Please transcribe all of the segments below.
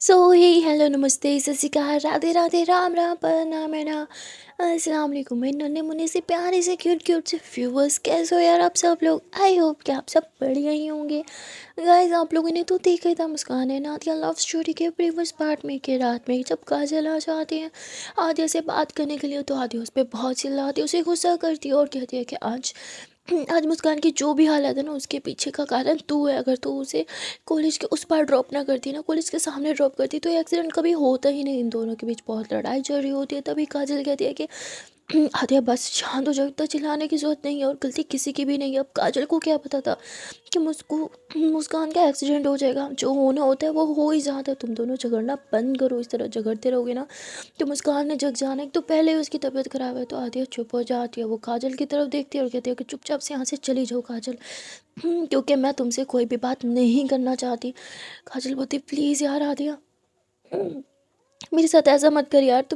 सो हे hello नमस्ते सत श्री अकाल राधे राधे राम राम प्रणाम है ना। अस्सलाम वालेकुम मेरे नन्हे मुन्ने से प्यारे से क्यूट क्यूट से व्यूवर्स, कैसे हो यार आप सब लोग। आई होप कि आप सब बढ़िया ही होंगे। गाइस, आप लोगों ने तो देखा ही था मुस्कान है नादिया लव स्टोरी के प्रीवियस पार्ट में कि रात में जब काजल आ जाती है आदिया से बात करने के लिए, तो आदिया उस पर बहुत चिल्लाती है, उसे गुस्सा करती है और कहती है कि आज मुस्कान की जो भी हालत है ना, उसके पीछे का कारण तू है। अगर तू उसे कॉलेज के उस पार ड्रॉप ना करती ना, कॉलेज के सामने ड्रॉप करती, तो ये एक्सीडेंट कभी होता ही नहीं। इन दोनों के बीच बहुत लड़ाई चल रही होती है। तभी काजल कहती है कि आदिया बस शांत हो जाओ, इतना चिल्लाने की जरूरत नहीं है और गलती किसी की भी नहीं है। अब काजल को क्या पता था कि मुस्कान का एक्सीडेंट हो जाएगा। जो होना होता है वो हो ही जाता है। तुम दोनों झगड़ना बंद करो, इस तरह झगड़ते रहोगे ना तो मुस्कान ने जग जाना है। तो पहले उसकी तबीयत खराब है। तो आदिया चुप हो जाती है, वो काजल की तरफ देखती है और कहती है कि चुपचाप से यहाँ से चली जाओ काजल, क्योंकि मैं तुमसे कोई भी बात नहीं करना चाहती। काजल बोलती प्लीज़ यार आदिया, मेरे साथ ऐसा मत कर यार, तू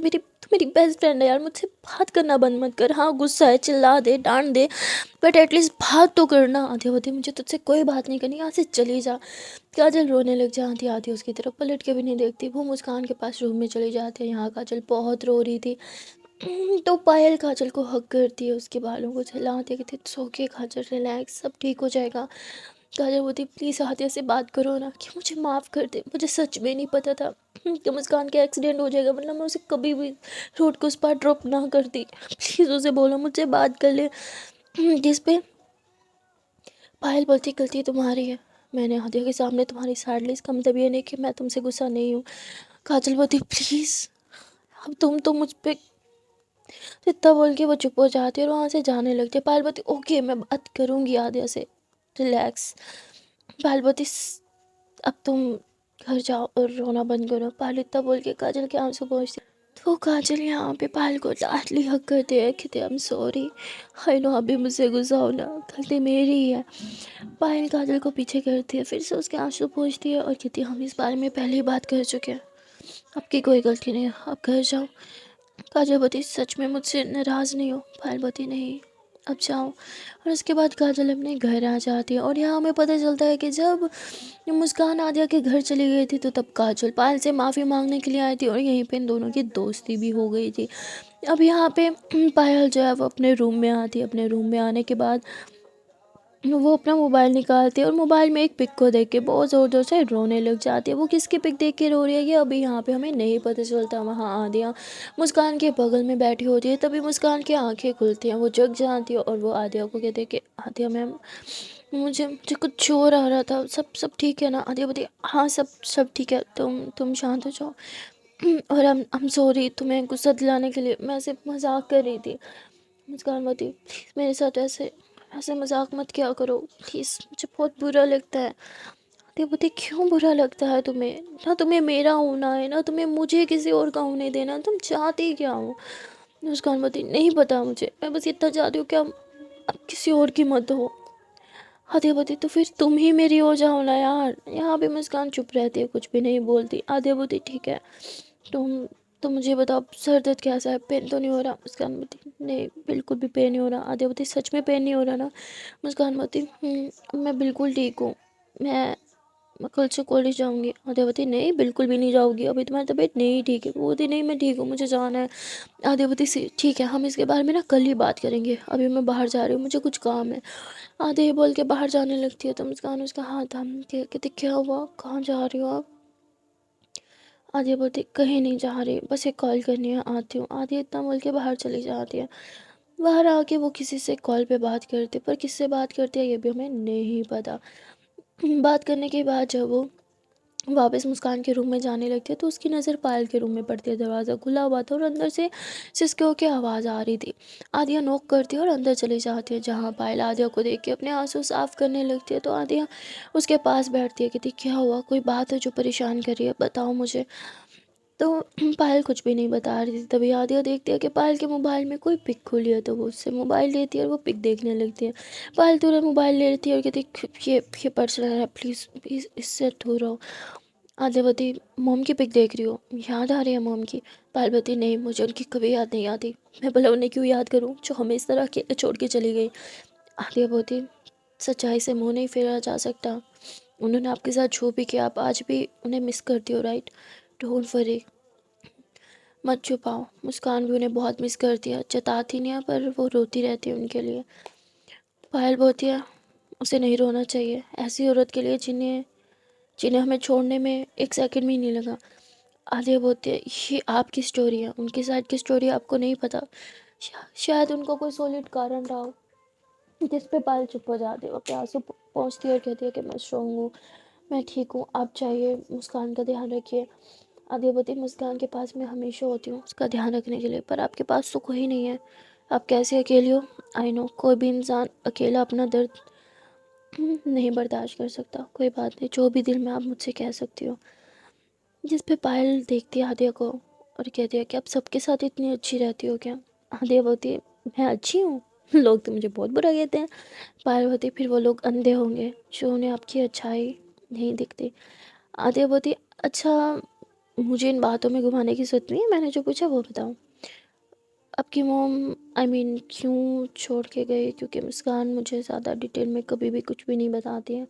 मेरी बेस्ट फ्रेंड है यार, मुझसे बात करना बंद मत कर। हाँ गुस्सा है, चिल्ला दे डांट दे, बट एटलीस्ट बात तो करना। आदिया बोलती मुझे तुझसे कोई बात नहीं करनी, यहाँ से चली जा। काजल रोने लग जाती, आती उसकी तरफ पलट के भी नहीं देखती। वो मुस्कान के पास रूम में चली जाती है। यहाँ काजल बहुत रो रही थी। तो पायल काजल को हक करती है, उसके बालों को झलाती है, कहती इट्स ओके काजल, रिलैक्स, सब ठीक हो जाएगा। काजल बोलती प्लीज़ आदित्य से बात करो ना, कि मुझे माफ़ कर दे, मुझे सच में नहीं पता था कि मुस्कान का एक्सीडेंट हो जाएगा, मतलब मैं उसे कभी भी रोड को उस पार ड्रॉप ना करती। प्लीज़ उसे बोलो मुझसे बात कर ले। जिस पे पायल बोलती गलती तुम्हारी है, मैंने आदित्य के सामने तुम्हारी साइड ली, इसका मतलब ये नहीं कि मैं तुमसे गुस्सा नहीं हूँ। काजल बोलती प्लीज़, अब तुम तो मुझ पे, तो इतना बोल के वो चुप हो जाती है और वहाँ से जाने लगती है। पार्वती ओके मैं बात करूँगी आद्या से, रिलैक्स। पार्वती अब तुम घर जाओ और रोना बंद करो। पायल इतना बोल के काजल के आंसू पहुँचती, तो काजल यहाँ पे पायल को लाडली हक करते हैं, कहते आई एम सॉरी, आई नो अभी मुझसे गुस्सा होना गलती मेरी ही है। पायल काजल को पीछे करती है, फिर से उसके आंसू पहुँचती है और कहती है हम इस बारे में पहले ही बात कर चुके हैं, आपकी कोई गलती नहीं है, आप घर जाओ। काजलवती सच में मुझसे नाराज़ नहीं हो। पार्वती नहीं, अब जाओ। और उसके बाद काजल अपने घर आ जाती है और यहाँ हमें पता चलता है कि जब मुस्कान आद्या के घर चली गई थी, तो तब काजल पायल से माफ़ी मांगने के लिए आई थी और यहीं पे इन दोनों की दोस्ती भी हो गई थी। अब यहाँ पे पायल जो है वो अपने रूम में आती है। अपने रूम में आने के बाद वो अपना मोबाइल निकालती है और मोबाइल में एक पिक को देख के बहुत ज़ोर ज़ोर से रोने लग जाती है। वो किसकी पिक देख के रो रही है ये अभी यहाँ पे हमें नहीं पता चलता। वहाँ आद्या मुस्कान के बगल में बैठी होती है। तभी मुस्कान की आंखें खुलती हैं, वो जग जाती है और वो आद्या को कहती है कि आद्या मैम, मुझे मुझे कुछ चोर आ रहा था, सब सब ठीक है ना। आद्या बोलती हाँ सब सब ठीक है, तुम शांत हो जाओ। और हम सॉरी तुम्हें गुस्सा दिलाने के लिए, मैं सिर्फ मजाक कर रही थी। मुस्कान बोलती प्लीज़ मेरे साथ ऐसे ऐसे मजाक मत किया करो प्लीज़, मुझे बहुत बुरा लगता है। ते बोलते क्यों बुरा लगता है तुम्हें, ना तुम्हें मेरा होना है ना तुम्हें मुझे किसी और का होने देना, तुम चाहती क्या हो। मुस्कान बोलती नहीं पता मुझे, मैं बस इतना चाहती हूँ कि अब किसी और की मत हो। आद्या बोलती तो फिर तुम ही मेरी हो जाओ ना यार। यहाँ पे मुस्कान चुप रहती है, कुछ भी नहीं बोलती। आद्या बोलती ठीक है, तुम तो मुझे बताओ सर दर्द कैसा है, पेन तो नहीं हो रहा। मुस्कान बोलती नहीं बिल्कुल भी पेन नहीं हो रहा। आद्या बोलती सच में पेन नहीं हो रहा ना। मुस्कान बोलती मैं बिल्कुल ठीक हूँ, मैं कल से कॉलेज जाऊँगी। आद्या बोलती नहीं बिल्कुल भी नहीं जाऊँगी, अभी तुम्हारी तबीयत नहीं ठीक है। वो बोलती नहीं मैं ठीक हूँ, मुझे जाना है। आद्या बोलती ठीक है, हम इसके बारे में ना कल ही बात करेंगे, अभी मैं बाहर जा रही हूँ, मुझे कुछ काम है। आधे ये बोल के बाहर जाने लगती है तो मुस्कान उसका हाथ थाम के कहती क्या हुआ, कहाँ जा रही हो आप। आधी बोलती कहीं नहीं जा रही, बस एक कॉल करनी है, आती हूँ। आधी इतना बोल के बाहर चली जाती है। बाहर आके वो किसी से कॉल पे बात करती, पर किससे बात करती है ये भी हमें नहीं पता। बात करने के बाद जब वो वापस मुस्कान के रूम में जाने लगती है, तो उसकी नज़र पायल के रूम में पड़ती है। दरवाज़ा खुला हुआ था और अंदर से सिसके की आवाज़ आ रही थी। आदिया नॉक करती है और अंदर चली जाती है, जहाँ पायल आदिया को देख के अपने आंसू साफ करने लगती है। तो आदिया उसके पास बैठती है, कहती क्या हुआ, कोई बात है जो परेशान कर रही है, बताओ मुझे। तो पायल कुछ भी नहीं बता रही थी। तभी आदिया देखती है कि पायल के मोबाइल में कोई पिक खुली है, तो वो उससे मोबाइल लेती है और वो पिक देखने लगती है। पायल तुरंत मोबाइल ले लेती है और कहती ये पर्सनल है, प्लीज़ प्लीज़ इससे दूर रहो। आद्यावती मॉम की पिक देख रही हो, याद आ रही है मॉम की। पार्वती नहीं, मुझे उनकी कभी याद नहीं आती, मैं भला उन्हें क्यों याद करूं जो हमें इस तरह के छोड़ के चली गई। आद्यावती सच्चाई से मुंह नहीं फेरा जा सकता, उन्होंने आपके साथ जो भी किया आप आज भी उन्हें मिस करती हो, राइट? डोंट वरी, मत छुपाओ। मुस्कान भी उन्हें बहुत मिस करती है, जताती नहीं है पर वो रोती रहती है उनके लिए। पायल बोलती है उसे नहीं रोना चाहिए, ऐसी औरत के लिए जिन्हें जिन्हें हमें छोड़ने में एक सेकंड भी नहीं लगा। आलिया बोलती है ये आपकी स्टोरी है, उनकी साइड की स्टोरी आपको नहीं पता। शायद उनको कोई सॉलिड कारण रहा हो जिस पे पायल चुप हो जाती है। वो प्यासो पहुँचती है और कहती है कि मैं स्ट्रॉन्ग हूँ, मैं ठीक हूँ, आप चाहिए मुस्कान का ध्यान रखिए। आदित्य मुस्कान के पास मैं हमेशा होती हूँ उसका ध्यान रखने के लिए, पर आपके पास तो कोई नहीं है, आप कैसे अकेली हो? आई नो कोई भी इंसान अकेला अपना दर्द नहीं बर्दाश्त कर सकता। कोई बात नहीं, जो भी दिल में आप मुझसे कह सकती हो। जिस पे पायल देखती है आदिया को और कहती है कि आप सबके साथ इतनी अच्छी रहती हो क्या? आदिया बोलती है मैं अच्छी हूँ, लोग तो मुझे बहुत बुरा कहते हैं। पायल बोलती फिर वो लोग अंधे होंगे जो उन्हें आपकी अच्छाई नहीं दिखती। आदिया बोलती अच्छा, मुझे इन बातों में घुमाने की ज़रूरत नहीं है, मैंने जो पूछा वो बताओ। आपकी मॉम आई मीन क्यों छोड़ के गए? क्योंकि मुस्कान मुझे ज़्यादा डिटेल में कभी भी कुछ भी नहीं बताती है।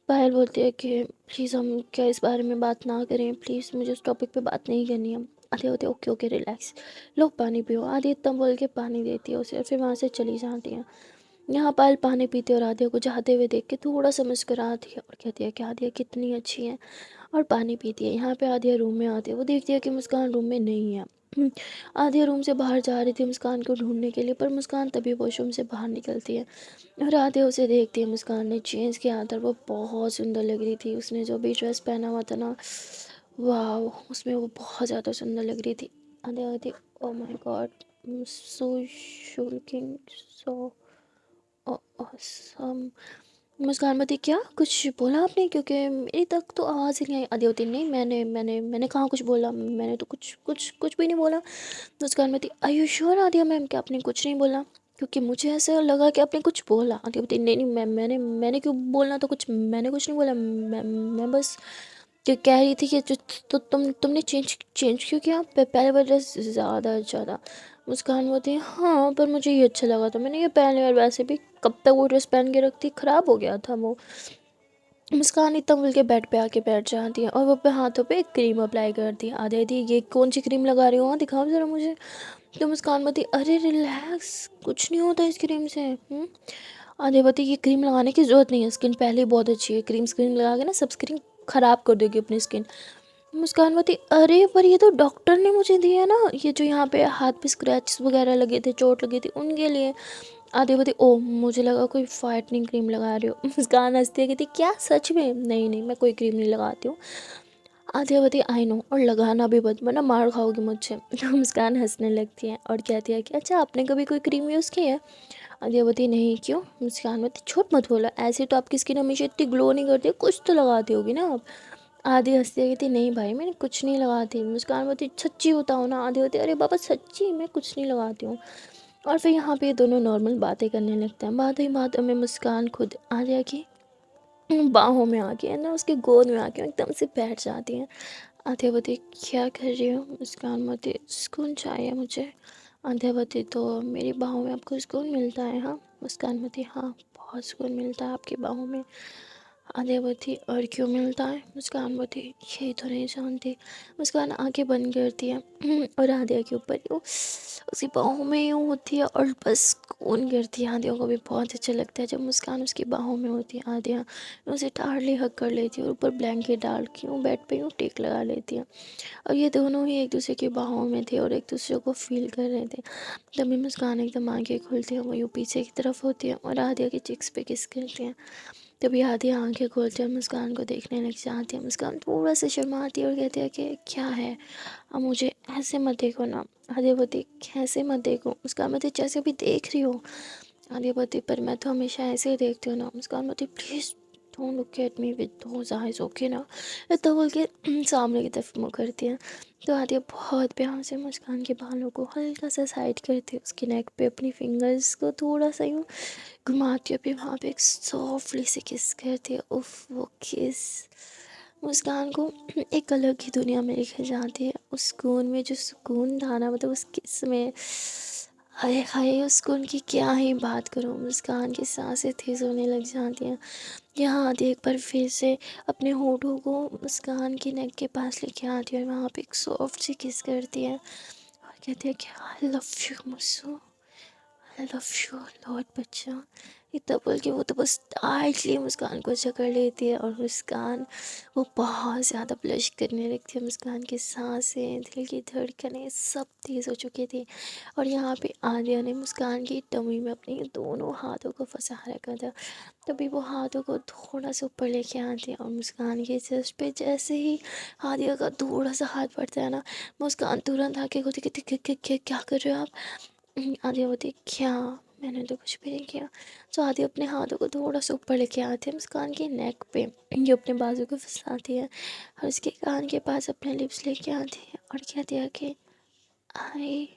पायल बोलती है कि प्लीज़ हम क्या इस बारे में बात ना करें, प्लीज़ मुझे उस टॉपिक पे बात नहीं करनी है। आधे होते ओके ओके रिलैक्स, लो पानी पियो। आधे इतना बोल के पानी देती है उसे और फिर वहाँ से चली जाती है। यहाँ पायल पानी पीते और आदिया को जाते हुए देख के थोड़ा सा मुस्कुराती है और कहती है कि आदिया कितनी अच्छी है, और पानी पीती है। यहाँ पे आदिया रूम में आती है, वो देखती है कि मुस्कान रूम में नहीं है। आदिया रूम से बाहर जा रही थी मुस्कान को ढूंढने के लिए, पर मुस्कान तभी वॉशरूम से बाहर निकलती है और आदिया उसे देखती है। मुस्कान ने चेंज किया था, वो बहुत सुंदर लग रही थी। उसने जो भी ड्रेस पहना हुआ था ना, वाह, उसमें वो बहुत ज़्यादा सुंदर लग रही थी। आदिया कहती oh my God so looking so awesome. Muskan मती क्या कुछ बोला आपने? क्योंकि मेरी तक तो आवाज़ ही नहीं आई। आदित्य नहीं, मैंने कहाँ कुछ बोला, मैंने तो कुछ कुछ कुछ भी नहीं बोला। मुस्कान मती आर यू श्योर आदिया मैम कि आपने कुछ नहीं बोला? क्योंकि मुझे ऐसा लगा कि आपने कुछ बोला। आदित्य बोलती नहीं नहीं मैम, मैंने क्यों बोलना, तो कुछ मैंने कुछ नहीं बोला। मैं बस कि कह रही थी कि तो तुमने चेंज चेंज क्यों किया? पहले वाला ड्रेस ज़्यादा अच्छा था। मुस्कान बोलती है हाँ, पर मुझे ये अच्छा लगा था, मैंने ये पहन लिया, और वैसे भी कब तक वो ड्रेस पहन के रखती, ख़राब हो गया था वो। मुस्कान इतना बोल के बेड पे आके बैठ जाती है और वो अपने हाथों पे क्रीम अप्लाई करती है। आधे दी ये कौन सी क्रीम लगा रही हो, हाँ दिखाओ ज़रा मुझे। तो मुस्कान बोलती अरे रिलैक्स, कुछ नहीं होता इस क्रीम से। आधे बोलती ये क्रीम लगाने की ज़रूरत नहीं है, स्किन पहले ही बहुत अच्छी है, क्रीम स्क्रीन लगा के ना सब स्किन ख़राब कर देगी अपनी स्किन। मुस्कान बोलती अरे पर ये तो डॉक्टर ने मुझे दिया ना, ये जो यहाँ पे हाथ पे स्क्रैच वगैरह लगे थे, चोट लगी थी, उनके लिए। आधे बोलती ओ मुझे लगा कोई फाइटनिंग क्रीम लगा रही हो। मुस्कान हंसती है, कहती क्या सच में? नहीं नहीं, मैं कोई क्रीम नहीं लगाती हूँ। आधे बोलती आई नो, और लगाना भी मत वरना मार खाओगी मुझसे। तो मुस्कान हंसने लगती है और कहती है कि अच्छा आपने कभी कोई क्रीम यूज़ की है? आधे बोलती नहीं, क्यों? मुस्कान बोलती झूठ मत बोला, ऐसे तो आपकी स्किन हमेशा इतनी ग्लो नहीं करती, कुछ तो लगाती होगी ना आप। आधी हंसती है, कहती नहीं भाई मैंने कुछ नहीं लगाती। मुस्कान बोलती सच्ची बताओ ना? आधी होती अरे बाबा सच्ची मैं कुछ नहीं लगाती हूँ। और फिर यहाँ पे ये दोनों नॉर्मल बातें करने लगते हैं। बातों ही बातों में मुस्कान खुद आलिया की बाहों में आके है ना, उसके गोद में आके एकदम से बैठ जाती है। आध्या बोलती क्या कर रही हो? मुस्कान बोलती सुकून चाहिए मुझे। आध्या बोलती तो मेरी बाहों में आपको सुकून मिलता है? हाँ। मुस्कान बोलती हाँ, बहुत सुकून मिलता है आपकी बाहों में। आलिया बोलती और क्यों मिलता है? मुस्कान बोलती यही तो नहीं जानती। मुस्कान आंखें बंद करती है और आदिया के ऊपर यूँ उसकी बाहों में यूँ होती है और बस सुकून करती है। आदिया को भी बहुत अच्छा लगता है जब मुस्कान उसकी बाहों में होती है। आदिया उसे टारली हक कर लेती है और ऊपर ब्लैंकेट डाल के यूँ बेड पे यूँ टेक लगा लेती है। और ये दोनों ही एक दूसरे की बाहों में थे और एक दूसरे को फील कर रहे थे। तभी मुस्कान एकदम आंखें खुलती है, वो यूँ पीछे की तरफ होती है और आदिया के चिक्स पे किस करती हैं। तभी आदिया आंखें खोलती है, मुस्कान को देखने लग जाती है। मुस्कान थोड़ा सा शर्माती है और कहती है कि क्या है, अब मुझे ऐसे मत देखो ना। आदिया बोलती कैसे मत देखो? मुस्कान बोलती जैसे अभी देख रही हो। आदिया बोलती पर मैं तो हमेशा ऐसे ही देखती हूँ ना। मुस्कान बोलती please don't look at me with those eyes okay ना। इतना बोल के सामने की तरफ मुँह करती है। तो आदिया बहुत प्यार से मुस्कान के बालों को हल्का सा साइड करती है, उसके नेक पे अपनी फिंगर्स को थोड़ा सा यूँ घुमाती है, फिर वहाँ पे एक सॉफ्टली से किस करती है। उफ वो किस मुस्कान को एक अलग ही दुनिया में लेके जाती है। उस सुकून में जो सुकून था ना, मतलब उस किस में हाय हाय उसको उनकी क्या ही बात करूँ, मुस्कान की सांसें तेज़ होने लग जाती हैं। यहाँ आती है, एक बार फिर से अपने होठों को मुस्कान की नेक के पास लेके आती है और वहाँ पे एक सॉफ्ट सी किस करती है और कहती है कि I love you Mussu, I love you lot बच्चा। इतना बोल के वो तो बस टाइटली मुस्कान को जकड़ लेती है और मुस्कान वो बहुत ज़्यादा ब्लश करने लगती है। मुस्कान की सांसें, दिल की धड़कनें सब तेज़ हो चुकी थी और यहाँ पे आर्या ने मुस्कान की टमी में अपने दोनों हाथों को फंसा रखा था। तभी वो हाथों को थोड़ा सा ऊपर लेके आती है और मुस्कान के चेस्ट पे जैसे ही आर्या का थोड़ा सा हाथ पड़ता है ना, मुस्कान तुरंत आके होती कहती क्या कर रहे हो आप। आदिया बोलती क्या, मैंने तो कुछ भी नहीं किया। तो आदिया अपने हाथों को थोड़ा सा ऊपर लेके आती है मुस्कान के नेक पे, जो अपने बाजू को फंसाती है और उसके कान के पास अपने लिप्स लेके आती है और कहती है कि I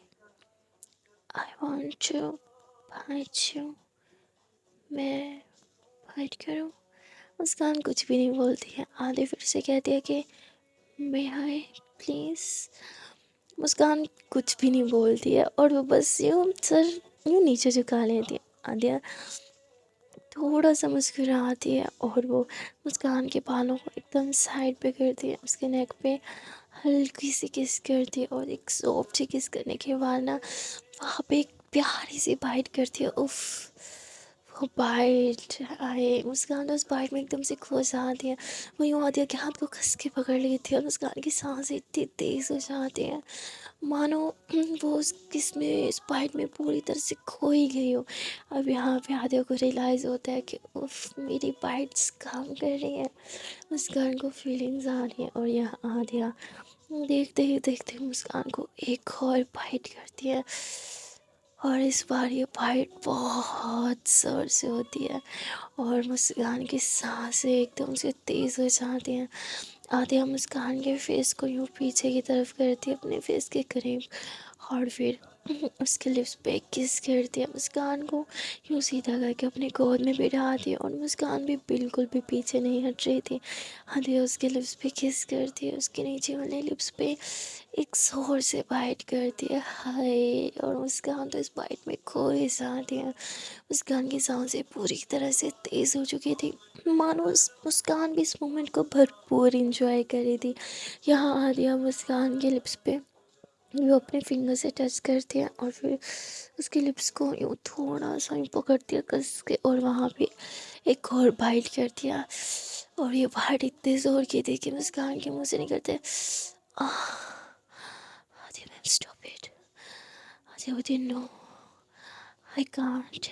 I want to bite you, मैं बाइट करूँ। मुस्कान कुछ भी नहीं बोलती है। आदिया फिर से कहती है कि मे आई प्लीज़। मुस्कान कुछ भी नहीं बोलती है और वो बस यूँ सर यूँ नीचे झुका लेती है। आदिया थोड़ा सा मुस्कुराती है और वो मुस्कान के बालों को एकदम साइड पे करती है, उसके नेक पे हल्की सी किस करती है और एक सॉफ्ट सी किस करने के बाद ना वहाँ पे एक प्यारी सी बाइट करती है। उफ, वो बाइट आए, मुस्कान तो उस बाइट में एकदम से खो जाती है। वो यूँ आती है कि हाथ को कस के पकड़ लेती है और मुस्कान की सांसें इतनी तेज़ हो जाती हैं मानो वो उस किस में इस बाइट में पूरी तरह से खो ही गई हो। अब यहाँ पे आदिया को रियलाइज़ होता है कि उफ, मेरी बाइट्स काम कर रही हैं। मुस्कान को फीलिंग्स आ रही हैं और यहाँ आदिया देखते ही देखते मुस्कान को एक और बाइट करती है और इस बार ये बाइट बहुत ज़ोर से होती है और मुस्कान की सांसें एकदम से तेज़ हो जाती हैं। आदिया मुस्कान के फेस को यूँ पीछे की तरफ करती है अपने फेस के करीब और फिर उसके लिप्स पे किस करती है। मुस्कान को यूँ सीधा करके अपने गोद में बिठाती है और मुस्कान भी बिल्कुल भी पीछे नहीं हट रही थी। आदिया उसके लिप्स पे किस करती है, उसके नीचे वाले लिप्स पे एक ज़ोर से बाइट करती है हाय, और मुस्कान तो इस बाइट में खो ही जाती है। मुस्कान की सांसें पूरी तरह से तेज़ हो चुकी थी, मानो मुस्कान भी इस मोमेंट को भरपूर इंजॉय कर रही थी। यहाँ आदिया मुस्कान के लिप्स पे वो अपने फिंगर से टच करती है और फिर उसके लिप्स को यूँ थोड़ा सा यूँ पकड़ती है कस के और वहाँ पे एक और बाइट करती है और ये बाइट इतने ज़ोर की थी कि मुस्कान के मुँह से निकलते आह, Adiya ma'am stop it. Adiya बोलती नो आई कांट।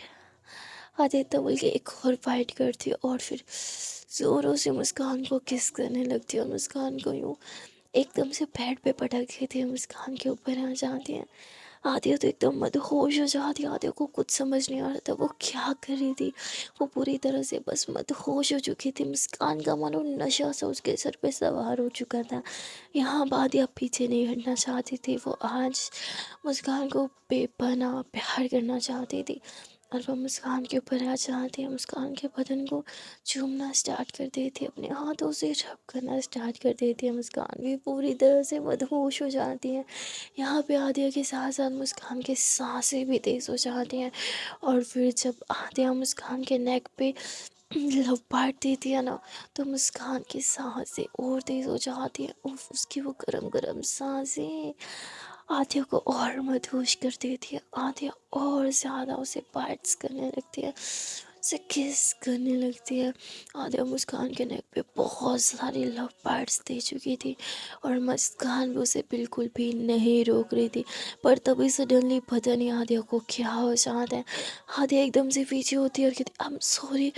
आदिया इतना बोल के एक और बाइट करती है और फिर ज़ोरों से मुस्कान को किस करने लगती है और मुस्कान को यूँ एकदम से बेड पे पटक देती है, मुस्कान के ऊपर आ जाती है। आदिया तो एकदम मदहोश हो जाती है, आदिया को कुछ समझ नहीं आ रहा था वो क्या कर रही थी। वो पूरी तरह से बस मदहोश हो चुकी थी, मुस्कान का मानो नशा सा उसके सर पे सवार हो चुका था। यहाँ आदिया पीछे नहीं हटना चाहती थी, वो आज मुस्कान को बेपनाह प्यार करना चाहती थी और वो मुस्कान के ऊपर आ जाती है, मुस्कान के बदन को चूमना स्टार्ट कर देती है, अपने हाथों से रब करना स्टार्ट कर देती है। मुस्कान भी पूरी तरह से मदहोश हो जाती है। यहाँ पे आदिया के साथ साथ मुस्कान की सांसें भी तेज़ हो जाती हैं और फिर जब आदिया मुस्कान के नेक पे लव बाइट देती है ना, तो मुस्कान की सांसें और तेज़ हो जाती हैं। उफ, उसकी वो गरम गरम सांसें आदिया को और मदहोश कर देती है। आदिया और ज़्यादा उसे बाइट्स करने लगती है, उसे किस करने लगती है। आदिया मुस्कान के नेक पे बहुत सारी लव बाइट्स दे चुकी थी और मुस्कान भी उसे बिल्कुल भी नहीं रोक रही थी। पर तभी सडनली पता नहीं आदिया को क्या हो जाता है। आदिया एकदम से पीछे होती है और कहती आई एम सॉरी,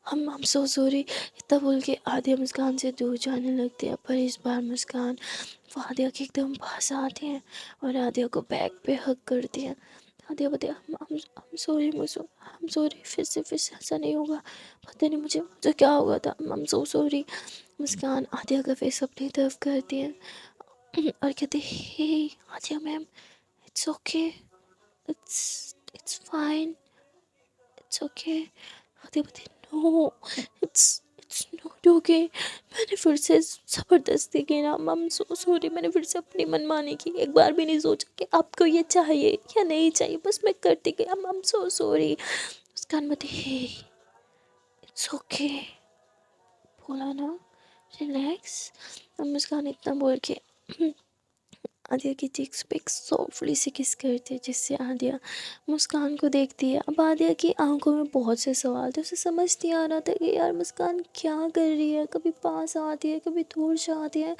हम सो सॉरी। इतना बोल के आदिया मुस्कान से दूर जाने लगती है, पर इस बार मुस्कान वो आदिया के एकदम पास आती है और आदिया को बैक पे हक करती है। आदिया बोलती है हम सॉरी मुझे, हम सॉरी, फिर से ऐसा नहीं होगा। पता नहीं मुझे मुझे क्या हुआ था, I am so sorry. Muskan Aadiya का फेस अपनी तरफ करती है और कहती है hey Aadiya ma'am, it's okay, it's fine, it's okay. Aadiya बोलती no, it's it's not okay. मैंने फिर से ज़बरदस्ती की ना, आई एम सो सॉरी। मैंने फिर से अपनी मनमानी की, एक बार भी नहीं सोचा कि आपको ये चाहिए या नहीं चाहिए, बस मैं करती गई। आई एम सो सॉरी। मुस्कान बोलती हे इट्स ओके, बोला ना, रिलैक्स। अब मुस्कान इतना बोल के आदिया की चीक्स पे एक सॉफ्टली से किस करती है, जिससे आदिया मुस्कान को देखती है। अब आदिया की आंखों में बहुत से सवाल थे, उसे समझ नहीं आ रहा था कि यार मुस्कान क्या कर रही है। कभी पास आती है, कभी दूर से आती है,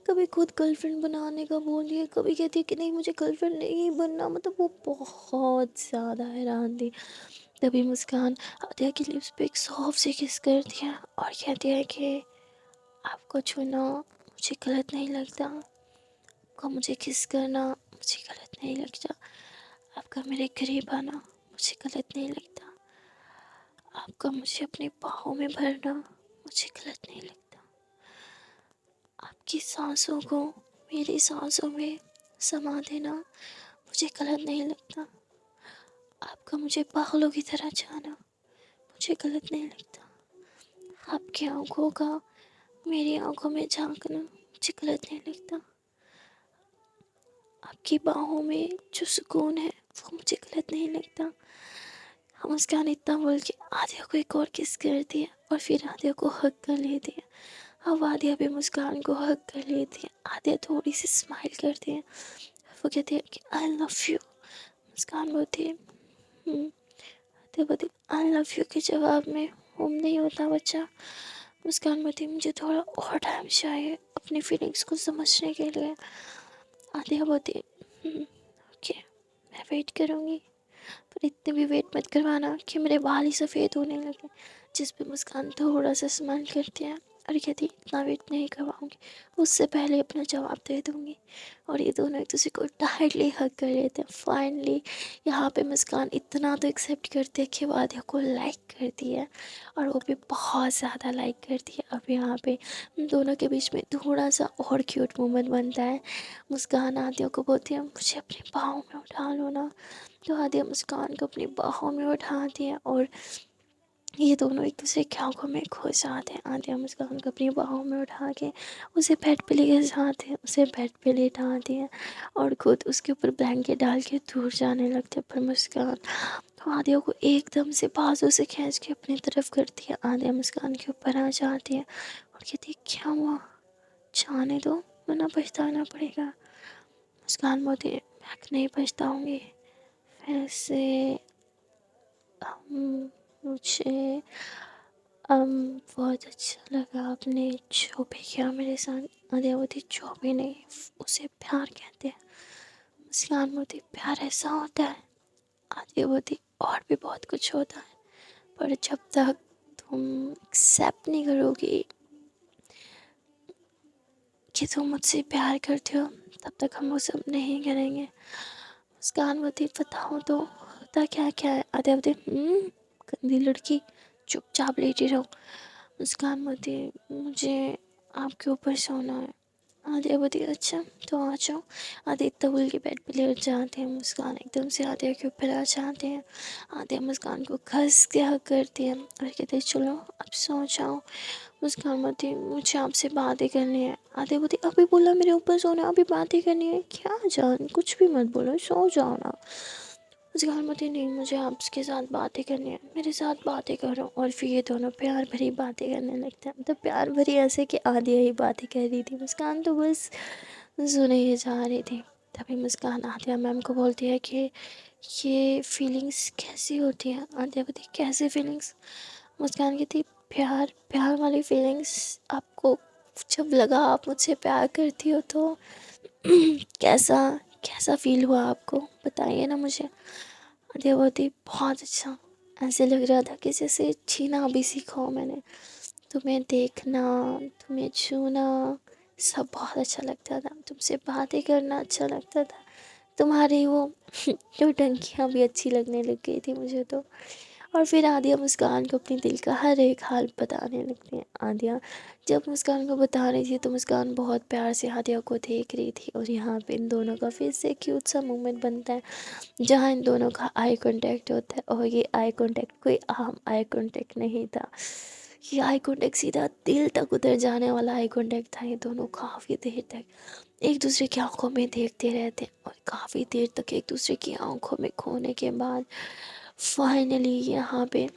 कभी खुद गर्लफ्रेंड बनाने का बोल रही है, कभी कहती है कि नहीं मुझे गर्लफ्रेंड नहीं बनना। मतलब वो बहुत ज़्यादा हैरान थी। तभी मुस्कान आदिया की लिप्स पे एक सॉफ्ट से किस करती है और कहती है कि आपको छूना मुझे गलत नहीं लगता, आपका मुझे किस करना मुझे गलत नहीं लगता, आपका मेरे करीब आना मुझे गलत नहीं लगता, आपका मुझे अपनी बाहों में भरना मुझे गलत नहीं लगता, आपकी सांसों को मेरी सांसों में समा देना मुझे गलत नहीं लगता, आपका मुझे पागलों की तरह जाना मुझे गलत नहीं लगता, आपकी आंखों का मेरी आंखों में झांकना मुझे गलत नहीं लगता, आपकी बाहों में जो सुकून है वो मुझे गलत नहीं लगता। हम मुस्कान इतना बोल के आदिया को एक और किस कर दिया और फिर आदिया को हक कर लेती है। अब आदिया भी मुस्कान को हक कर लेती है। आदिया थोड़ी सी स्माइल करती है, वो कहती है कि आई लव यू। मुस्कान बोलती है आदिया बोलती आई लव यू के जवाब में नहीं होता बच्चा। मुस्कान बोलती है मुझे थोड़ा और टाइम चाहिए अपनी फीलिंग्स को समझने के लिए। आदिया बोलती है ओके मैं वेट करूँगी, पर इतने भी वेट मत करवाना कि मेरे बाल ही सफ़ेद होने लगे। जिस पे मुस्कान थोड़ा सा स्माइल करती है और कहती इतना वेट नहीं करवाऊँगी, उससे पहले अपना जवाब दे दूँगी। और ये दोनों एक दूसरे को टाइटली हग कर लेते हैं। फाइनली यहाँ पे मुस्कान इतना तो एक्सेप्ट करती है कि वो आदिया को लाइक करती है और वो भी बहुत ज़्यादा लाइक करती है। अब यहाँ पे उन दोनों के बीच में थोड़ा सा और क्यूट मोमेंट बनता है। मुस्कान आदिया को बोलती है मुझे अपनी बाहों में उठा लो ना, तो आदिया मुस्कान को अपनी बाहों में उठाती है और ये दोनों एक दूसरे की आंखों में खो जाते हैं। आदिया मुस्कान को अपनी बाहों में उठा के उसे बेड पे लेके जाते हैं, उसे बेड पे लेटाती हैं और खुद उसके ऊपर ब्लैंकेट डाल के दूर जाने लगते हैं। पर मुस्कान तो आदिया को एकदम से बाजू से खींच के अपनी तरफ करती है। आदिया मुस्कान के ऊपर आ जाती है और कहती है क्या हुआ, जाने दो वरना पछताना पड़ेगा। मुस्कान बोलती है मैं नहीं पछताऊँगी, वैसे मुझे बहुत अच्छा लगा आपने जो भी किया मेरे साथ। आदित्य जो भी नहीं उसे प्यार कहते हैं। मुस्कान मोती प्यार ऐसा होता है। आदित्य और भी बहुत कुछ होता है, पर जब तक तुम एक्सेप्ट नहीं करोगी कि तुम मुझसे प्यार करते हो तब तक हम वो सब नहीं करेंगे। मुस्कान मोती बताओ तो होता क्या क्या है। आदित्य गंदी लड़की चुपचाप लेटी रहो। मुस्कान बोलती है मुझे आपके ऊपर सोना है। आदित्य बोलती है अच्छा तो आ जाओ। आदित्य बोल के बेड पे लेट जाते हैं। मुस्कान एकदम से आदित्य के ऊपर आ जाते हैं। आदित्य मुस्कान को घस के हक करती है और कहते हैं चलो अब सो जाओ। मुस्कान बोलती है मुझे आपसे बातें करनी है। आदित्य बोलती अभी बोला मेरे ऊपर सोना, अभी बातें करनी है क्या जान, कुछ भी मत बोलो सो जाओ ना। मुस्कान बोलती नहीं मुझे आपके साथ बातें करनी है, मेरे साथ बातें करो। और फिर ये दोनों प्यार भरी बातें करने लगते हैं। मतलब प्यार भरी ऐसे कि आदिया ही बातें कर रही थी, मुस्कान तो बस सुने ही जा रही थी। तभी मुस्कान आदिया मैम को बोलती है कि ये फीलिंग्स कैसी होती हैं। आदिया बोलती कैसी फीलिंग्स। मुस्कान कहती प्यार प्यार वाली फीलिंग्स। आपको जब लगा आप मुझसे प्यार करती हो तो कैसा कैसा फील हुआ आपको, बताइए ना मुझे। आदित्य बोलती बहुत अच्छा, ऐसे लग रहा था कि जैसे जीना भी सीखा हो मैंने। तुम्हें देखना, तुम्हें छूना सब बहुत अच्छा लगता था, तुमसे बातें करना अच्छा लगता था, तुम्हारी वो टंकियाँ भी अच्छी लगने लग गई थी मुझे तो। और फिर आदिया मुस्कान को अपने दिल का हर एक हाल बताने लगती है। आदिया जब मुस्कान को बता रही थी तो मुस्कान बहुत प्यार से आदिया को देख रही थी और यहाँ पे इन दोनों का फिर से क्यूट सा मोमेंट बनता है जहाँ इन दोनों का आई कांटेक्ट होता है। और ये आई कांटेक्ट कोई आम आई कांटेक्ट नहीं था, ये आई कॉन्टैक्ट सीधा दिल तक उतर जाने वाला आई कॉन्टैक्ट था। ये दोनों काफ़ी देर तक एक दूसरे की आंखों में देखते रहते हैं और काफ़ी देर तक एक दूसरे की आंखों में खोने के बाद फाइनली यहाँ पे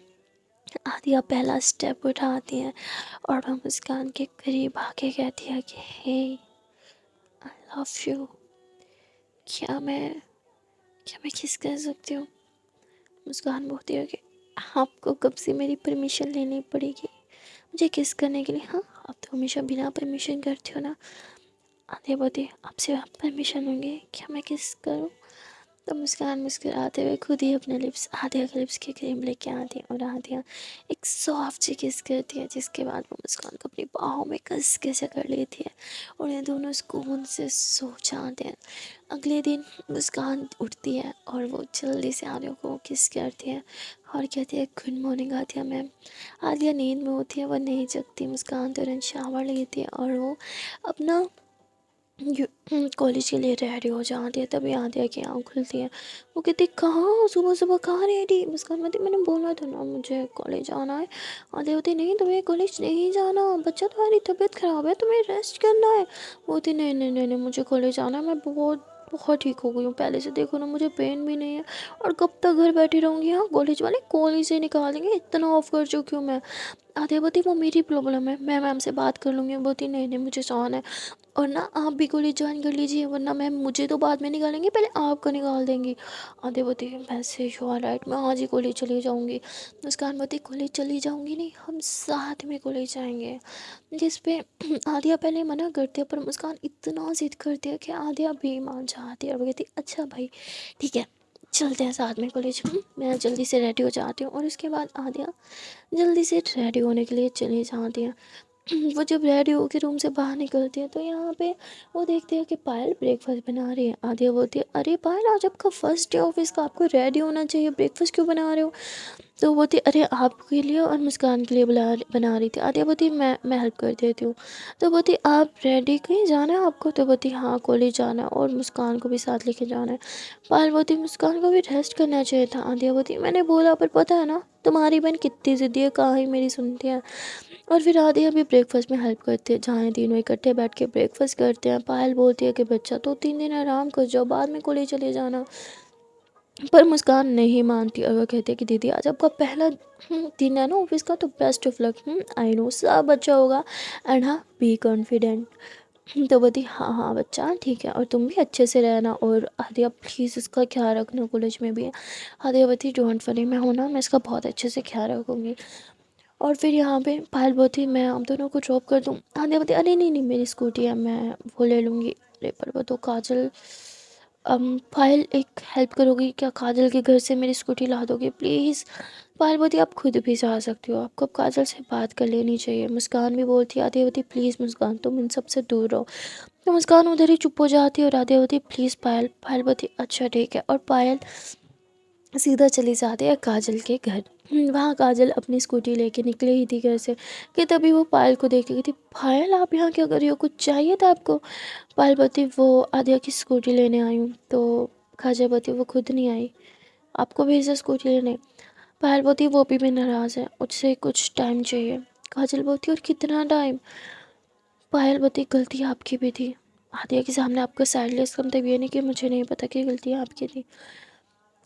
आदिया पहला स्टेप उठाती है और वह मुस्कान के करीब आके कहती है कि हे, आई लव यू। क्या मैं क्या मैं किस कर सकती हूँ? मुस्कान बोलती है कि आपको कब से मेरी परमिशन लेनी पड़ेगी मुझे किस करने के लिए? हाँ, आप तो हमेशा बिना परमिशन करती हो ना। आधे बोलती आपसे आप परमिशन होंगे, क्या मैं किस करूँ? तो मुस्कान मुस्कुराते हुए खुद ही अपने लिप्स आधिया के लिप्स के करीब लेके आती है और आधिया एक सॉफ्ट सी किस करती है, जिसके बाद वो मुस्कान को अपनी बाहों में कस के जकड़ लेती है और ये दोनों सुकून से सो जाते हैं। अगले दिन मुस्कान उठती है और वो जल्दी से आधिया को किस करती है और कहती है गुड मॉर्निंग आधिया मैम। आधिया नींद में होती है, वह नहीं जगती। मुस्कान तुरंत शावर लेती है और वो अपना कॉलेज के लिए रेडी हो जाती है। तभी आदिया की आँख खुलती है। वो कहती कहाँ सुबह सुबह कहाँ रेडी? मुस्कान कहती मैंने बोला था ना मुझे कॉलेज जाना है। आदिया होती नहीं तुम्हें कॉलेज नहीं जाना, बच्चा तुम्हारी तबीयत ख़राब है, तुम्हें रेस्ट करना है। वो होती नहीं नहीं नहीं नहीं मुझे कॉलेज जाना है, मैं बहुत बहुत ठीक हो गई हूँ पहले से, देखो ना मुझे पेन भी नहीं है और कब तक घर बैठी रहूँगी। हाँ कॉलेज वाले कॉलेज से निकालेंगे, इतना ऑफ कर चुकी हूँ मैं। आदिया बोती वो मेरी प्रॉब्लम है, मैं मैम से बात कर लूँगी। बोती नहीं नहीं मुझे जाना है और ना आप भी कॉलेज ज्वाइन कर लीजिए, वरना मैम मुझे तो बाद में निकालेंगे, पहले आपको निकाल देंगी। आदित्य वैसे यू आर राइट, मैं आज ही कॉलेज चली जाऊँगी। मुस्कान बोती कॉलेज चली जाऊँगी नहीं, हम साथ में कॉलेज जाएंगे। जिस पे आदिया पहले मना करती है पर मुस्कान इतना जिद करती है कि आदिया भी मान जाती है और वो कहती अच्छा भाई ठीक है चलते हैं साथ में कॉलेज। मैं जल्दी से रेडी हो जाती हूँ और उसके बाद आदिया जल्दी से रेडी होने के लिए चली जाती है। वो जब रेडी होकर रूम से बाहर निकलती है तो यहाँ पे वो देखते हैं कि पायल ब्रेकफास्ट बना रही है। आदिया बोलती है अरे पायल आज आपका फर्स्ट डे ऑफिस का, आपको रेडी होना चाहिए, ब्रेकफास्ट क्यों बना रहे हो? तो बोलती अरे आपके लिए और मुस्कान के लिए बना रही थी। आदिया बोलती मैं हेल्प कर देती हूँ। तो बोलती आप रेडी कहीं जाना है आपको? तो बोलती हाँ कॉलेज जाना है और मुस्कान को भी साथ लेके जाना है। पायल बोलती मुस्कान को भी रेस्ट करना चाहिए था। आदिया बोलती मैंने बोला पर पता है ना तुम्हारी बहन कितनी ज़िद्दी है, कहाँ ही मेरी सुनती है। और फिर आदिया भी ब्रेकफास्ट में हेल्प करती है, जहाँ तीनों इकट्ठे बैठ के ब्रेकफास्ट करते हैं। पायल बोलती है कि बच्चा तो 3 दिन आराम कर जाओ, बाद में कॉलेज चले जाना। पर मुस्कान नहीं मानती और वो कहती है कि दीदी आज आपका पहला दिन है ना ऑफिस का, तो best of luck. I know सब अच्छा होगा एंड हाँ बी कॉन्फिडेंट। तो बोलती हाँ हाँ बच्चा ठीक है और तुम भी अच्छे से रहना और आदिया प्लीज़ इसका ख्याल रखना कॉलेज में भी। आदिया बोलती डोंट वरी, मैं हूँ ना, मैं इसका बहुत अच्छे से ख्याल रखूँगी। और फिर यहाँ पे पायल बोलती मैं हम दोनों को ड्रॉप कर दूँ? आदिया बोलती अरे नहीं नहीं मेरी स्कूटी है, मैं वो ले लूँगी। अरे पर वो तो काजल, पायल एक हेल्प करोगी क्या, काजल के घर से मेरी स्कूटी ला दोगे प्लीज़? पायल बोलती आप खुद भी जा सकती हो, आपको अब काजल से बात कर लेनी चाहिए। मुस्कान भी बोलती आदिया बोलती प्लीज़ मुस्कान तुम इन सब से दूर रहो। तो मुस्कान उधर ही चुप हो जाती है और आदिया बोलती प्लीज़ पायल। पायल बोलती अच्छा ठीक है और पायल सीधा चली जाती है काजल के घर। वहाँ काजल अपनी स्कूटी लेके निकली ही थी घर से कि तभी वो पायल को देख रही थी। पायल आप यहाँ क्या कर रही हो, कुछ चाहिए था आपको? पायल बोती वो आदिया की स्कूटी लेने आई हूँ। तो काजल बोती वो खुद नहीं आई, आपको भेजा स्कूटी लेने। पायल बोती वो भी नाराज़ है, उससे कुछ टाइम चाहिए। काजल बोती और कितना टाइम? पायल बोती गलती आपकी भी थी, आदिया के सामने आपका साइडलेस का मतलब ये नहीं कि मुझे नहीं पता कि गलती आपकी थी।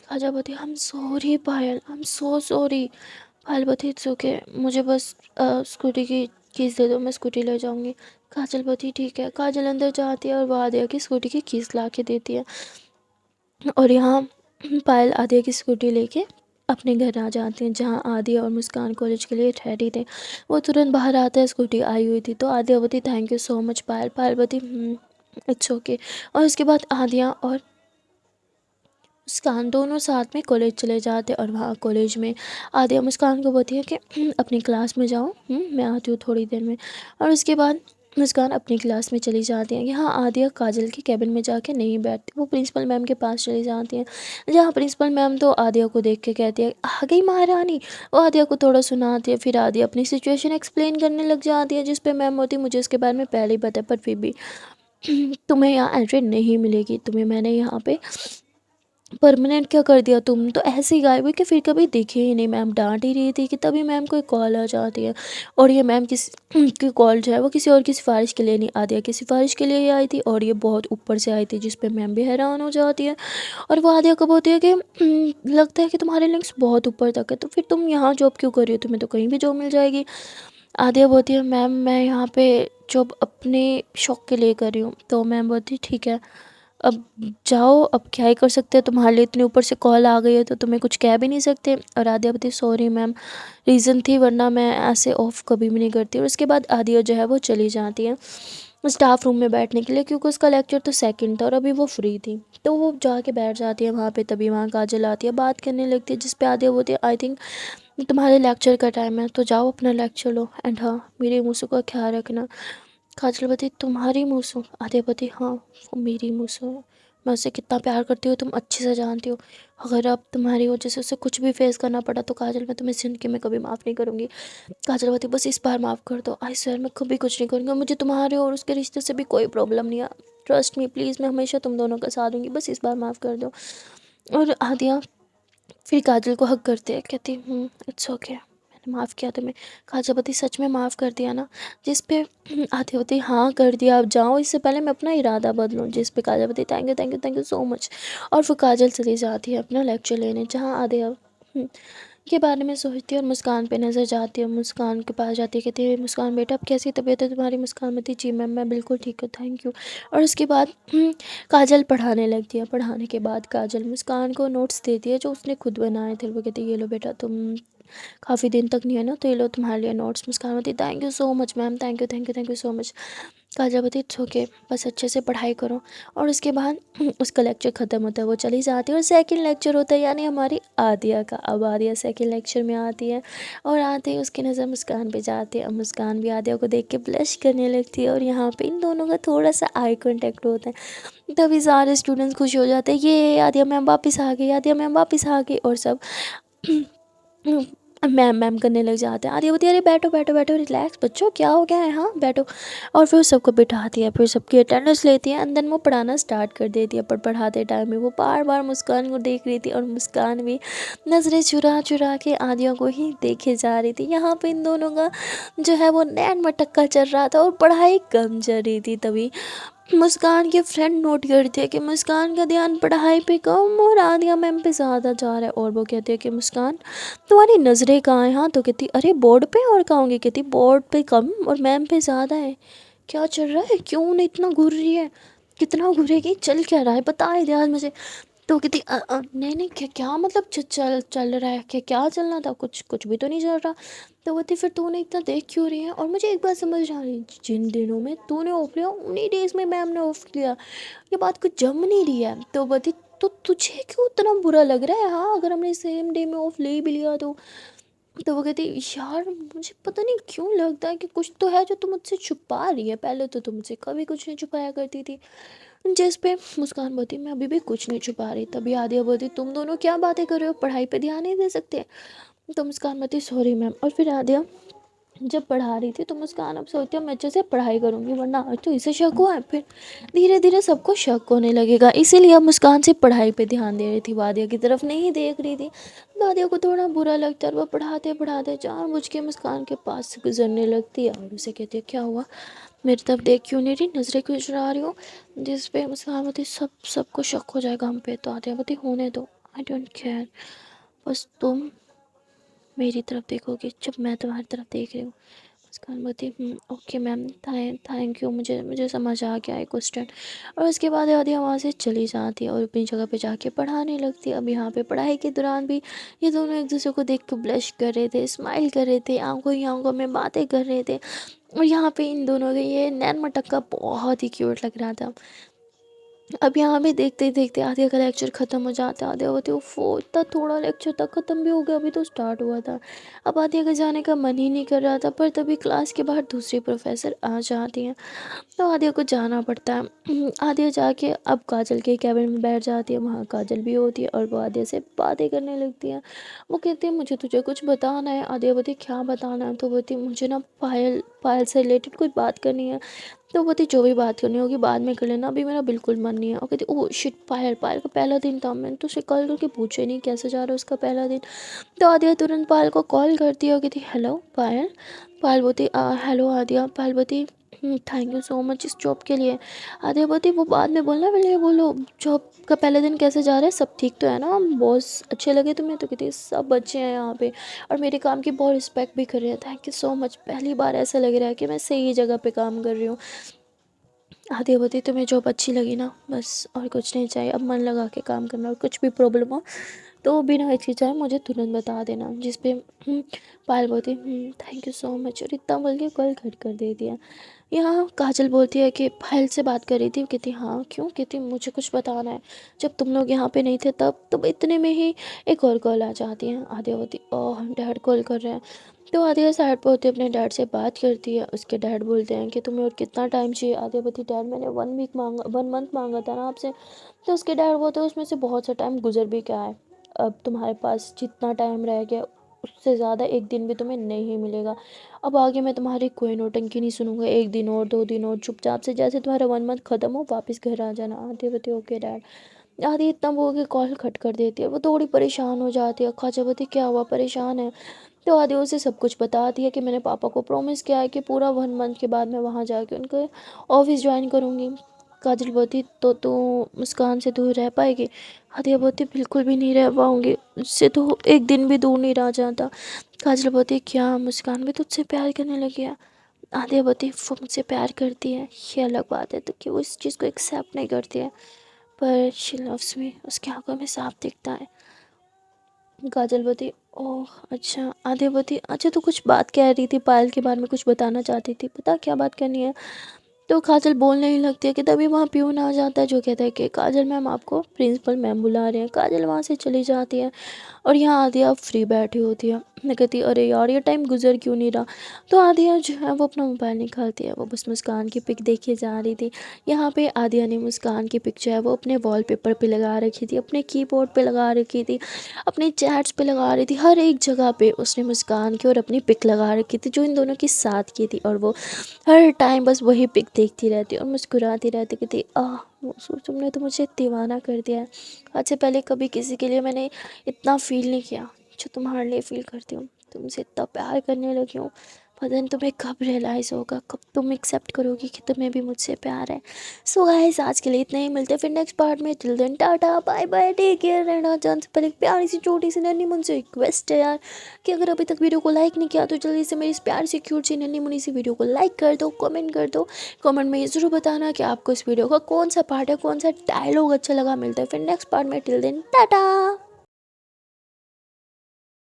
काजल बोती I am sorry Payal, I am so sorry. Payal बोती इट्स ओके, मुझे बस स्कूटी की कीज़ दे दो, मैं स्कूटी ले जाऊंगी। काजल बोती ठीक है। काजल अंदर जाती है और वो आदिया की स्कूटी की कीज़ ला के देती है और यहाँ पायल आदिया की स्कूटी लेके अपने घर आ जाते हैं, जहाँ आदिया और मुस्कान कॉलेज के लिए रेडी थे। वो तुरंत बाहर आता है, स्कूटी आई हुई थी। तो आदिया बोती थैंक यू सो मच पायल। पायल बोती इट्स ओके। और उसके बाद आदिया और मुस्कान दोनों साथ में कॉलेज चले जाते और वहाँ कॉलेज में आदिया मुस्कान को बोलती है कि अपनी क्लास में जाओ, मैं आती हूँ थोड़ी देर में। और उसके बाद मुस्कान अपनी क्लास में चली जाती है। यहाँ आदिया काजल के कैबिन में जाके नहीं बैठती, वो प्रिंसिपल मैम के पास चली जाती हैं, जहाँ प्रिंसिपल मैम तो आदिया को देख के कहती है आ गई महारानी। वो आदिया को थोड़ा सुनाती है, फिर आदिया अपनी सिचुएशन एक्सप्लेन करने लग जाती है, जिस पे मैम होती मुझे इसके बारे में पहले ही पता है, पर फिर भी तुम्हें यहाँ एंट्री नहीं मिलेगी, तुम्हें मैंने यहाँ पे परमानेंट क्या कर दिया तुम तो, ऐसे ही गायब हुई कि फिर कभी दिखे ही नहीं। मैम डांट ही रही थी कि तभी मैम को एक कॉल आ जाती है, और ये मैम की कॉल जो है वो किसी और की सिफारिश के लिए नहीं, आदिया की सिफारिश के लिए ही आई थी, और ये बहुत ऊपर से आई थी, जिस पे मैम भी हैरान हो जाती है। और वो आदिया को बोलती है कि लगता है कि तुम्हारे लिंक्स बहुत ऊपर तक है, तो फिर तुम यहाँ जॉब क्यों कर रही हो, तुम्हें तो कहीं भी जॉब मिल जाएगी। आदिया बोलती है मैम मैं यहाँ पे जॉब अपने शौक के लिए कर रही हूँ। तो मैम बोलती ठीक है, अब जाओ, अब क्या ही कर सकते हैं, तुम्हारे लिए इतने ऊपर से कॉल आ गई है तो तुम्हें कुछ कह भी नहीं सकते। और आदिया बोलती सॉरी मैम, रीज़न थी, वरना मैं ऐसे ऑफ कभी भी नहीं करती। और उसके बाद आदिया जो है वो चली जाती है स्टाफ रूम में बैठने के लिए, क्योंकि उसका लेक्चर तो सेकंड था और अभी वो फ्री थी। तो वो जाके बैठ जाती है वहाँ पे, तभी वहाँ काजल आती है, बात करने लगती है, जिस पे आदिया बोलती है आई थिंक तुम्हारे लेक्चर का टाइम है, तो जाओ अपना लेक्चर लो, एंड हाँ मेरे मूसू का ख्याल रखना। काजल बताई तुम्हारी मूसू, आदित्य बताई हाँ वो मेरी मूसू है, मैं उससे कितना प्यार करती हूँ तुम अच्छे से जानती हो। अगर अब तुम्हारी वजह से उसे कुछ भी फेस करना पड़ा तो काजल मैं तुम्हें जिंदगी में कभी माफ़ नहीं करूँगी। काजल बताई बस इस बार माफ़ कर दो, आई स्वेयर मैं कभी कुछ नहीं करूँगी, मुझे तुम्हारे और उसके रिश्ते से भी कोई प्रॉब्लम नहीं है, ट्रस्ट मी प्लीज़, मैं हमेशा तुम दोनों का साथ दूँगी, बस इस बार माफ़ कर दो। और आदिया फिर काजल को हक करते हैं, कहती इट्स ओके मैंने माफ़ किया तुम्हें। काजल बताती सच में माफ़ कर दिया ना, जिस पे आदित्य बताती हाँ कर दिया, अब जाओ, इससे पहले मैं अपना इरादा बदलूँ, जिस पे काजल बताती thank you thank you thank you so much. और फिर काजल चली जाती है अपना लेक्चर लेने, जहाँ आदित्य के बारे में सोचती है और मुस्कान पे नज़र जाती है, मुस्कान के पास जाती है, कहती है मुस्कान बेटा अब कैसी तबीयत है तुम्हारी। मुस्कान बताती जी मैम मैं बिल्कुल ठीक हूँ थैंक यू। और उसके बाद काजल पढ़ाने लगती है, पढ़ाने के बाद काजल मुस्कान को नोट्स देती है जो उसने खुद बनाए थे। वो कहती है ये लो बेटा, तुम काफ़ी दिन तक नहीं है ना, तो ये लो तुम्हारे लिए नोट्स। मुस्कान बताती thank you so much ma'am, thank you thank you thank you so much. Kajal बताती इट्स ओके, बस अच्छे से पढ़ाई करो। और उसके बाद उसका लेक्चर ख़त्म होता है, वो चली जाती है, और सेकंड लेक्चर होता है यानी हमारी आदिया का। अब आदिया सेकंड लेक्चर में आती है, और आते ही उसकी नज़र मुस्कान पे जाती है। अब मुस्कान भी आदिया को देख के ब्लश करने लगती है, और यहाँ पे इन दोनों का थोड़ा सा आई कांटेक्ट होता है। तभी सारे स्टूडेंट्स खुश हो जाते हैं, ये आदिया मैम वापस आ गई, आदिया मैम वापस आ गई, और सब मैम मैम करने लग जाते हैं। आदित्य बोलती है अरे बैठो बैठो बैठो, रिलैक्स बच्चों, क्या हो गया है, हाँ बैठो। और फिर सबको बिठाती है, फिर सबकी अटेंडेंस लेती है, एंड देन वो पढ़ाना स्टार्ट कर देती है। पर पढ़ाते टाइम में वो बार बार मुस्कान को देख रही थी, और मुस्कान भी नज़रें चुरा चुरा के आदिया को ही देखे जा रही थी। यहाँ पे इन दोनों का जो है वो नैन मटक्का चल रहा था, और पढ़ाई कम चल रही थी। तभी मुस्कान के फ्रेंड नोट करते हैं कि मुस्कान का ध्यान पढ़ाई पे कम और आदिया मैम पे ज़्यादा जा रहा है, और वो कहते हैं कि मुस्कान तुम्हारी नज़रें कहाँ हैं, हाँ तो कहती अरे बोर्ड पे, और कहाँ होंगी, कहती बोर्ड पे कम और मैम पे ज़्यादा है। क्या चल रहा है, क्यों उन्हें इतना घूर रही है, कितना घूरेगी, चल क्या रहा है बता दे आज मुझे। तो कहती नहीं नहीं क्या क्या मतलब चल चल रहा है, क्या क्या चलना था, कुछ कुछ भी तो नहीं चल रहा। तो बोलती फिर तूने इतना देख क्यों रही है। और मुझे एक बात समझ आ रही, जिन दिनों में तूने ऑफ लिया उन्हीं डेज में मैम ने ऑफ लिया, ये बात कुछ जम नहीं रही है। तो बोलती तो तुझे क्यों इतना बुरा लग रहा है, हाँ अगर हमने सेम डे में ऑफ ले भी लिया तो वो कहती यार मुझे पता नहीं क्यों लगता है कि कुछ तो है जो तुम मुझसे छुपा रही है, पहले तो तुम मुझसे कभी कुछ नहीं छुपाया करती थी। जिस पे मुस्कान बोलती मैं अभी भी कुछ नहीं छुपा रही। तभी आदिया बोलती तुम दोनों क्या बातें कर रहे हो, पढ़ाई पे ध्यान नहीं दे सकते। तो मुस्कान बोलती सॉरी मैम। और फिर आदिया जब पढ़ा रही थी तो मुस्कान अब सोचती हूँ मैं अच्छे से पढ़ाई करूँगी, वरना आज तो इसे शक हुआ है, फिर धीरे धीरे सबको शक होने लगेगा। इसीलिए अब मुस्कान से पढ़ाई पे ध्यान दे रही थी, वादिया की तरफ नहीं देख रही थी। वादिया को थोड़ा बुरा लगता है, और वह पढ़ाते पढ़ाते जानबूझ के मुस्कान के पास से गुजरने लगती है, और उसे कहती है क्या हुआ, मेरी तरफ देख क्यों नहीं रही, नजरें क्यों चुरा रही हो। जिस पे मुस्कान बोलती सबको शक हो जाएगा हम पे। तो आदिया बोलती होने दो, आई डोंट केयर, बस तुम मेरी तरफ देखोगे जब मैं तुम्हारी तरफ देख रही हूँ। मुस्कान बोलती ओके मैम, थैंक यू, मुझे मुझे समझ आ गया है क्वेश्चन। और उसके बाद आदिया वहाँ से चली जाती है, और अपनी जगह पे जाके पढ़ाने लगती है। अब यहाँ पे पढ़ाई के दौरान भी ये दोनों एक दूसरे को देख के ब्लश कर रहे थे, स्माइल कर रहे थे, आंखों ही आंखों में बातें कर रहे थे। और यहाँ पे इन दोनों का ये नैन मटक्का बहुत ही क्यूट लग रहा था। अब यहाँ भी देखते ही देखते आधे का लेक्चर ख़त्म हो जाता है, आधे होते वो इतना थोड़ा लेक्चर तक ख़त्म भी हो गया, अभी तो स्टार्ट हुआ था। अब आधे का जाने का मन ही नहीं कर रहा था, पर तभी क्लास के बाहर दूसरी प्रोफेसर आ जाती हैं, तो आदिया को जाना पड़ता है। आदिया जाके अब काजल के कैबिन में बैठ जाती है, वहाँ काजल भी होती है, और वो आदिया से बातें करने लगती है। वो कहती है मुझे तुझे कुछ बताना है। आदिया बोलती क्या बताना है। तो बोलती मुझे ना पायल पायल से रिलेटेड कोई बात करनी है। तो वो बोलती जो भी बात करनी होगी बाद में कर लेना, अभी मेरा बिल्कुल मन नहीं है। और कहती ओह शिट, पायल, पायल का पहला दिन था, मैंने तो उसे कॉल करके पूछा ही नहीं कैसे जा रहा है उसका पहला दिन। तो आद्या तुरंत पायल को कॉल करती है और कहती हेलो पायल। पायल बोलती हेलो आद्या। पायल बोलती थैंक यू सो मच इस जॉब के लिए। आद्या बोलती वो बाद में बोलना, पहले ये बोलो जॉब का पहला दिन कैसे जा रहा है, सब ठीक तो है ना, बॉस अच्छे लगे तुम्हें? तो कहती सब अच्छे हैं यहाँ पे और मेरे काम की बहुत रिस्पेक्ट भी कर रहे हैं, थैंक यू सो मच, पहली बार ऐसा लग रहा है कि मैं सही जगह पे काम कर रही हूँ। आधी होती तुम्हें जॉब अच्छी लगी ना, बस और कुछ नहीं चाहिए, अब मन लगा के काम करना, और कुछ भी प्रॉब्लम हो तो बिना हिचकिचाए मुझे तुरंत बता देना। जिस पे पायल बोलती थैंक यू सो मच, और इतना बोल के कॉल कट कर दे दिया। यहाँ काजल बोलती है कि पायल से बात कर रही थी। कहती हाँ क्यों? कहती मुझे कुछ बताना है, जब तुम लोग यहाँ पे नहीं थे तब इतने में ही एक और कॉल आ जाती है। आद्या होती ओह डैड कॉल कर रहे हैं। तो आद्या साइड पर होती है, अपने डैड से बात करती है। उसके डैड बोलते हैं कि तुम्हें और कितना टाइम चाहिए? आद्या बोलती डैड मैंने 1 वीक मांगा, 1 मंथ मांगा था ना आपसे। तो उसके डैड बोलते हैं उसमें से बहुत सा टाइम गुजर भी गया है, अब तुम्हारे पास जितना टाइम रह गया उससे ज़्यादा एक दिन भी तुम्हें नहीं मिलेगा। अब आगे मैं तुम्हारी कोई नौटंकी नहीं सुनूंगा, 1 दिन और 2 दिन और चुपचाप से जैसे तुम्हारा 1 मंथ ख़त्म हो वापस घर आ जाना। आते बते ओके डैड। आदि इतना बोल के कॉल कट कर देती है। वो थोड़ी परेशान हो जाती है। खाचा बोलती क्या हुआ, परेशान है? तो आदि उसे सब कुछ बताती है कि मैंने पापा को प्रॉमिस किया है कि पूरा 1 मंथ के बाद मैं वहाँ जाके उनके ऑफिस ज्वाइन करूँगी। काजल बोलती तो तू मुस्कान से दूर रह पाएगी? आदिया बोलती बिल्कुल भी नहीं रह पाऊंगी, उससे तो एक दिन भी दूर नहीं रह जाता। काजल बोलती क्या मुस्कान भी तुझसे प्यार करने लगी है? आदिया बोलती वो मुझसे प्यार करती है ये अलग बात है, तो क्यों इस चीज़ को एक्सेप्ट नहीं करती है, पर शी लव्स मी, उसकी आंखों में साफ दिखता है। काजल बोलती ओह अच्छा। आदिया बोलती अच्छा तू कुछ बात कह रही थी, पायल के बारे में कुछ बताना चाहती थी, पता क्या बात करनी है? तो काजल बोलने ही लगती है कि तभी वहाँ प्यून आ जाता है जो कहता है कि काजल मैम आपको प्रिंसिपल मैम बुला रहे हैं। काजल वहाँ से चली जाती है और यहाँ आदिया फ्री बैठी होती है। मैं कहती अरे यार ये टाइम गुजर क्यों नहीं रहा? तो आदिया जो है वो अपना मोबाइल निकालती है, वो बस मुस्कान की पिक देखी जा रही थी। यहाँ पे आदिया ने मुस्कान की पिक जो है वो अपने वॉलपेपर पे लगा रखी थी, अपने कीबोर्ड पे लगा रखी थी, अपने चैट्स पे लगा रही थी, हर एक जगह पे उसने मुस्कान की और अपनी पिक लगा रखी थी जो इन दोनों की साथ की थी। और वो हर टाइम बस वही पिक देखती रहती और मुस्कुराती रहती, कहती मौसू तुमने तो मुझे दीवाना कर दिया है। आज से पहले कभी किसी के लिए मैंने इतना फील नहीं किया जो तुम्हारे लिए फील करती हूँ। तुमसे इतना प्यार करने लगी हूँ, पता नहीं तुम्हें कब रियलाइज़ होगा, कब तुम एक्सेप्ट करोगी कि तुम्हें भी मुझसे प्यार है। सो गाइस आज के लिए इतना ही, मिलते हैं फिर नेक्स्ट पार्ट में। Till then tata bye bye take care. रहना जान से पहले एक प्यारी सी छोटी सी नन्ही मुझसे रिक्वेस्ट है यार, कि अगर अभी तक वीडियो को लाइक नहीं किया तो जल्दी से मेरी इस प्यारी सी क्यूट सी नन्ही मुन्नी सी वीडियो को लाइक कर दो, कमेंट कर दो। कमेंट में ये ज़रूर बताना कि आपको इस वीडियो का कौन सा पार्ट है, कौन सा डायलॉग अच्छा लगा। मिलता है फिर नेक्स्ट पार्ट में। Till then Tata.